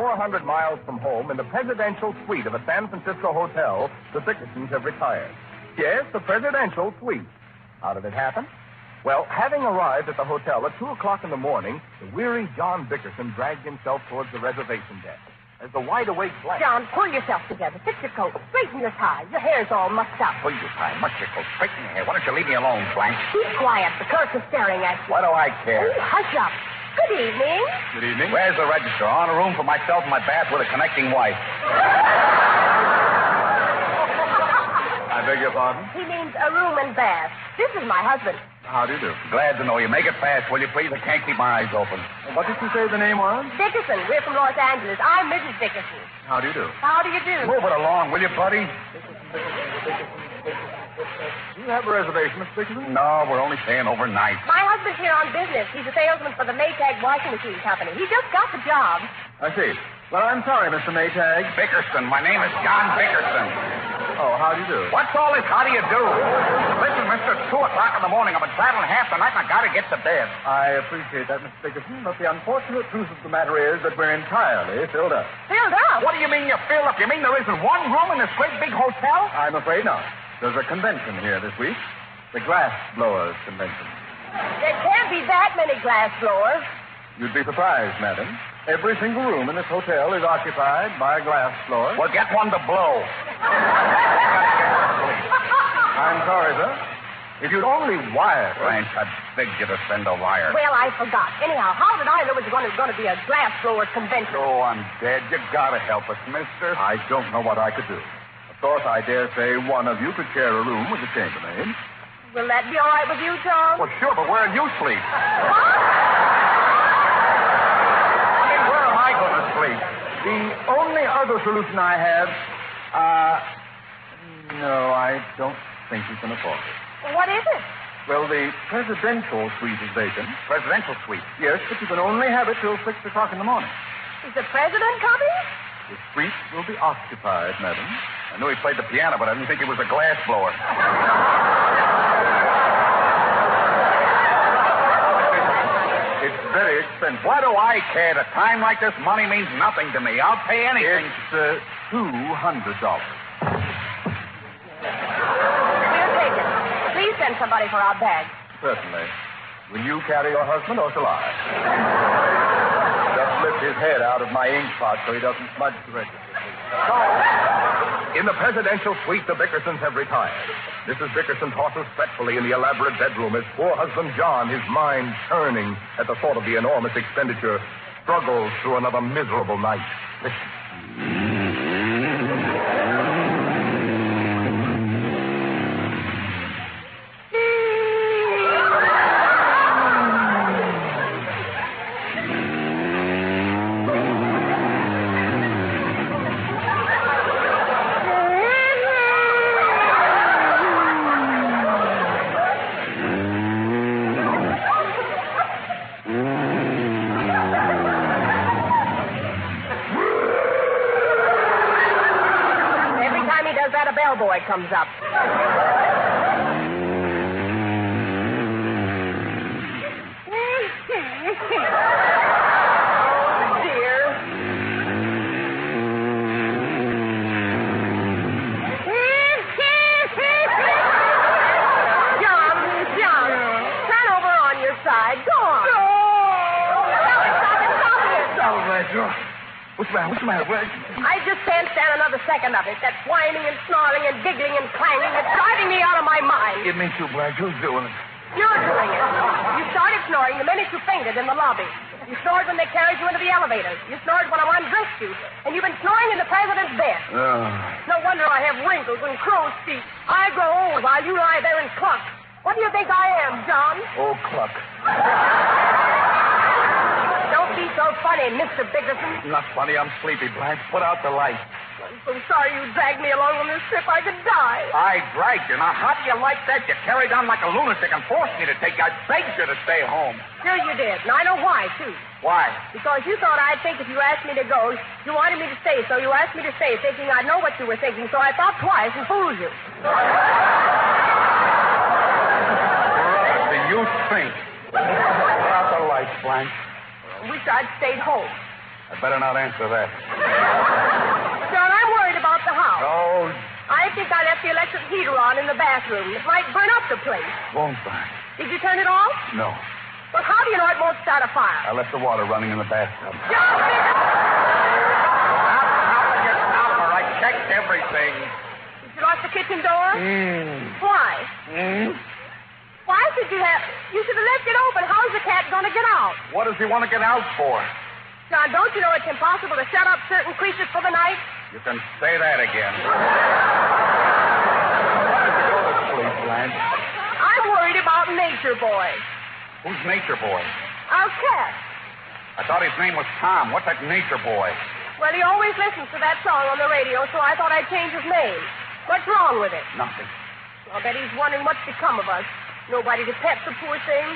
400 miles from home, in the presidential suite of a San Francisco hotel, the Bickersons have retired. Yes, the presidential suite. How did it happen? Well, having arrived at the hotel at 2 o'clock in the morning, the weary John Bickerson dragged himself towards the reservation desk. As the wide-awake Blanche... John, pull yourself together. Fix your coat. Straighten your tie. Your hair's all mucked up. Pull your tie. Muck your coat. Straighten your hair. Why don't you leave me alone, Blanche? Keep quiet. The clerk is staring at you. What do I care? Oh, hush up. Good evening. Good evening. Where's the register? I want a room for myself and my bath with a connecting wife. I beg your pardon? He means a room and bath. This is my husband. How do you do? Glad to know you. Make it fast, will you, please? I can't keep my eyes open. What did you say the name was? Dickerson. We're from Los Angeles. I'm Mrs. Dickerson. How do you do? How do you do? Move it along, will you, buddy? Do you have a reservation, Mr. Dickerson? No, we're only staying overnight. My husband's here on business. He's a salesman for the Maytag washing machine company. He just got the job. I see. Well, I'm sorry, Mr. Maytag. Bickerson. My name is John Bickerson. Oh, how do you do? What's all this? How do you do? Listen, mister, it's 2 o'clock in the morning. I've been traveling half the night and I gotta get to bed. I appreciate that, Mr. Bickerson, but the unfortunate truth of the matter is that we're entirely filled up. Filled up? What do you mean you're filled up? You mean there isn't one room in this great big hotel? I'm afraid not. There's a convention here this week. The Glass Blowers Convention. There can't be that many glass blowers. You'd be surprised, madam. Every single room in this hotel is occupied by a glass blower. Well, get one to blow. I'm sorry, sir. If you'd only wire... Blanche, I begged you to send a wire. Well, I forgot. Anyhow, how did I know it was going to be a glass blowers convention? Oh, I'm dead. You gotta help us, mister. I don't know what I could do. Of course, I dare say one of you could share a room with the chambermaid. Will that be all right with you, Charles? Well, sure, but where do you sleep? The only other solution I have, no, I don't think you can afford it. What is it? Well, the presidential suite is vacant. Presidential suite? Yes, but you can only have it till 6 o'clock in the morning. Is the president coming? The suite will be occupied, madam. I knew he played the piano, but I didn't think he was a glass blower. It's very expensive. Why do I care? At a time like this, money means nothing to me. I'll pay anything. It's $200. We'll take it. Please send somebody for our bags. Certainly. Will you carry your husband or shall I? Just lift his head out of my ink pot so he doesn't smudge the register. In the presidential suite, the Bickersons have retired. Mrs. Bickerson tosses fretfully in the elaborate bedroom as poor husband John, his mind churning at the thought of the enormous expenditure, struggles through another miserable night. Listen. Boy comes up. Oh, dear. John, turn over on your side. Go on. No! Stop it. What's the matter? I just can't stand another second of it. That whining and snarling and giggling and clanging. It's driving me out of my mind. It me too, Blanche. Who's doing it? You're doing it. You started snoring the minute you fainted in the lobby. You snored when they carried you into the elevator. You snored when I undressed you. And you've been snoring in the president's bed. No wonder I have wrinkles and crow's feet. I grow old while you lie there and cluck. What do you think I am, John? Oh, cluck. Don't be so funny, Mr. Bickerson. Not funny. I'm sleepy, Blanche. Put out the light. I'm so sorry you dragged me along on this trip. I could die. I dragged you. Now, how do you like that? You carried on like a lunatic and forced me to take you. I begged you to stay home. Sure you did. And I know why, too. Why? Because you thought I'd think if you asked me to go, you wanted me to stay, so you asked me to stay, thinking I'd know what you were thinking, so I thought twice and fooled you. What do you think? Put out the lights, Blanche. I wish I'd stayed home. I better not answer that. John, I'm worried about the house. Oh, I think I left the electric heater on in the bathroom. It might burn up the place. won't burn. Did you turn it off? No. Well, how do you know it won't start a fire? I left the water running in the bathtub. John, Stop. I checked everything. did you lock the kitchen door? Why? Why should you have... You should have left it open. How's the cat going to get out? What does he want to get out for? John, don't you know it's impossible to shut up certain creatures for the night? You can say that again. Why did you go to sleep, Blanche? I'm worried about Nature Boy. Who's Nature Boy? Our cat. I thought his name was Tom. What's that Nature Boy? Well, he always listens to that song on the radio, so I thought I'd change his name. What's wrong with it? Nothing. I'll bet he's wondering what's become of us. Nobody to pet the poor thing.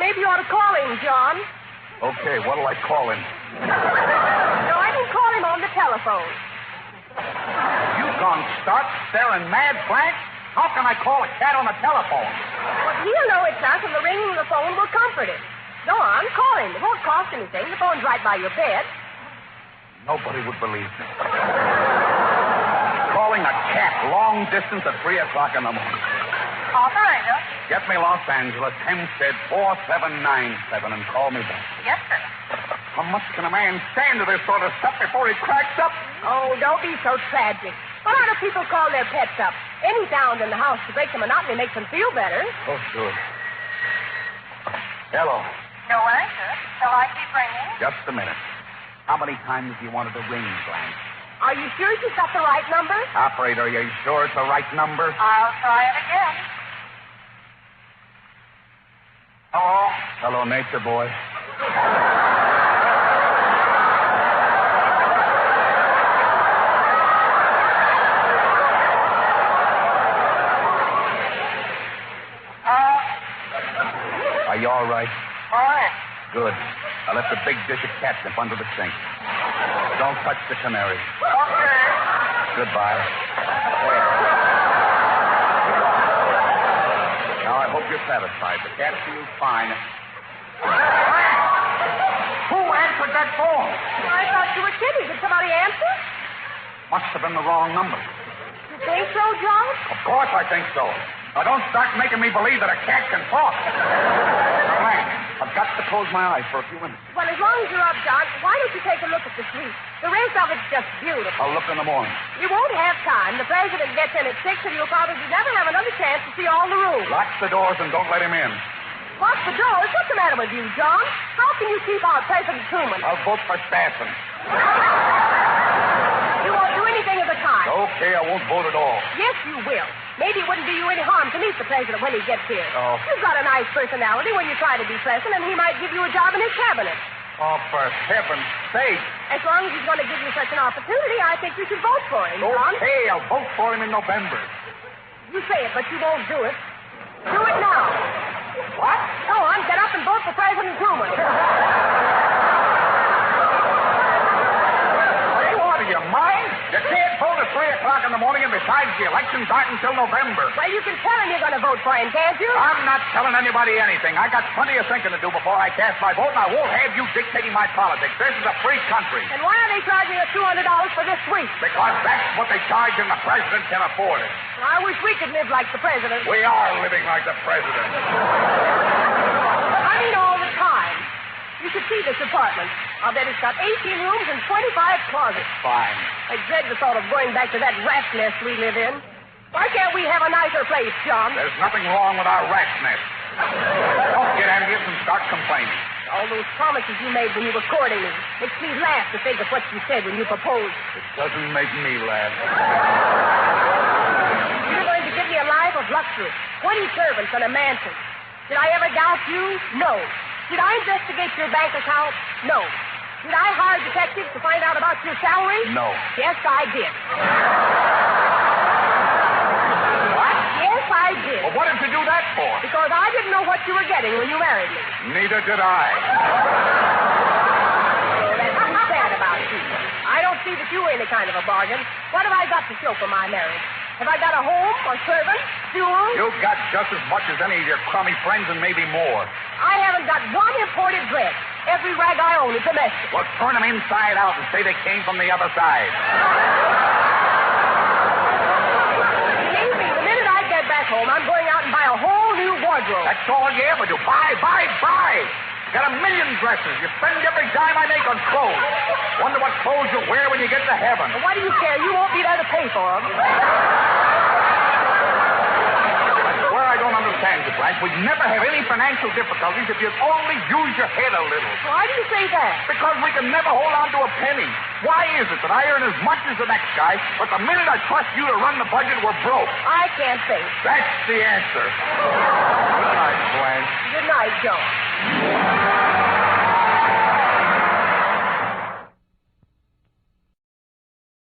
Maybe you ought to call him, John. Okay, what'll I call him? No, I can call him on the telephone. You gone stark, staring mad, Blanche? How can I call a cat on the telephone? Well, he'll know it's us, and the ringing of the phone will comfort him. Go on, call him. It won't cost anything. The phone's right by your bed. Nobody would believe me. Calling a cat long distance at 3 o'clock in the morning. Operator? Get me Los Angeles, Hempstead 4797, and call me back. Yes, sir. How much can a man stand to this sort of stuff before he cracks up? Oh, don't be so tragic. Why do people call their pets up? Any sound in the house to break the monotony makes them feel better. Oh, sure. Hello. No answer. Shall I keep ringing? Just a minute. How many times do you want it to ring, Blanche? Are you sure you've got the right number? Operator, are you sure it's the right number? I'll try it again. Hello? Hello, Nature Boy. Are you all right? Fine. Good. I left a big dish of catnip under the sink. Don't touch the canary. Okay. Goodbye. Now, I hope you're satisfied. The cat feels fine. Who answered that phone? I thought you were kidding. Did somebody answer? Must have been the wrong number. You think so, John? Of course I think so. Now, don't start making me believe that a cat can talk. Frank, I've got to close my eyes for a few minutes. Well, as long as you're up, John, why don't you take a look at the suite? The rest of it's just beautiful. I'll look in the morning. You won't have time. The president gets in at 6, and you'll probably never have another chance to see all the rooms. Lock the doors and don't let him in. Lock the doors? What's the matter with you, John? How can you keep out President Truman? I'll vote for Stassen. You won't do anything of the kind. Okay, I won't vote at all. Yes, you will. Maybe it wouldn't do you any harm to meet the president when he gets here. Oh. You've got a nice personality when you try to be pleasant, and he might give you a job in his cabinet. Oh, for heaven's sake. As long as he's going to give you such an opportunity, I think you should vote for him, John. Okay, I'll vote for him in November. You say it, but you won't do it. Do it now. What? Go on, get up and vote for President Truman. Are you out of your mind? You can't vote at 3 o'clock in the morning, and besides, the elections aren't until November. Well, you can tell him you're going to vote for him, can't you? I'm not telling anybody anything. I got plenty of thinking to do before I cast my vote, and I won't have you dictating my politics. This is a free country. And why are they charging us $200 for this week? Because that's what they charge, and the president can afford it. I wish we could live like the president. We are living like the president. I mean all the time. You should see this apartment. I'll bet it's got 18 rooms and 25 closets. Fine. I dread the thought of going back to that rat nest we live in. Why can't we have a nicer place, John? There's nothing wrong with our rat nest. Don't get envious and start complaining. All those promises you made when you were courting me. Makes me laugh to think of what you said when you proposed. It doesn't make me laugh. You're going to give me a life of luxury, 20 servants and a mansion. Did I ever doubt you? No. Did I investigate your bank account? No. Did I hire detectives to find out about your salary? No. Yes, I did. What? Yes, I did. Well, what did you do that for? Because I didn't know what you were getting when you married me. Neither did I. Oh, that's too bad about you. I don't see that you were any kind of a bargain. What have I got to show for my marriage? Have I got a home or servants, jewels? You've got just as much as any of your crummy friends and maybe more. I haven't got one imported dress. Every rag I own is domestic. Well, turn them inside out and say they came from the other side. Believe me, the minute I get back home, I'm going out and buy a whole new wardrobe. That's all you ever do. Buy. Got a million dresses. You spend every dime I make on clothes. Wonder what clothes you'll wear when you get to heaven. Well, why do you care? You won't be there to pay for them. That's where I don't understand you, Blanche. We'd never have any financial difficulties if you'd only use your head a little. Why do you say that? Because we can never hold on to a penny. Why is it that I earn as much as the next guy, but the minute I trust you to run the budget, we're broke? I can't think. That's the answer. Good night, Blanche. Good night, John.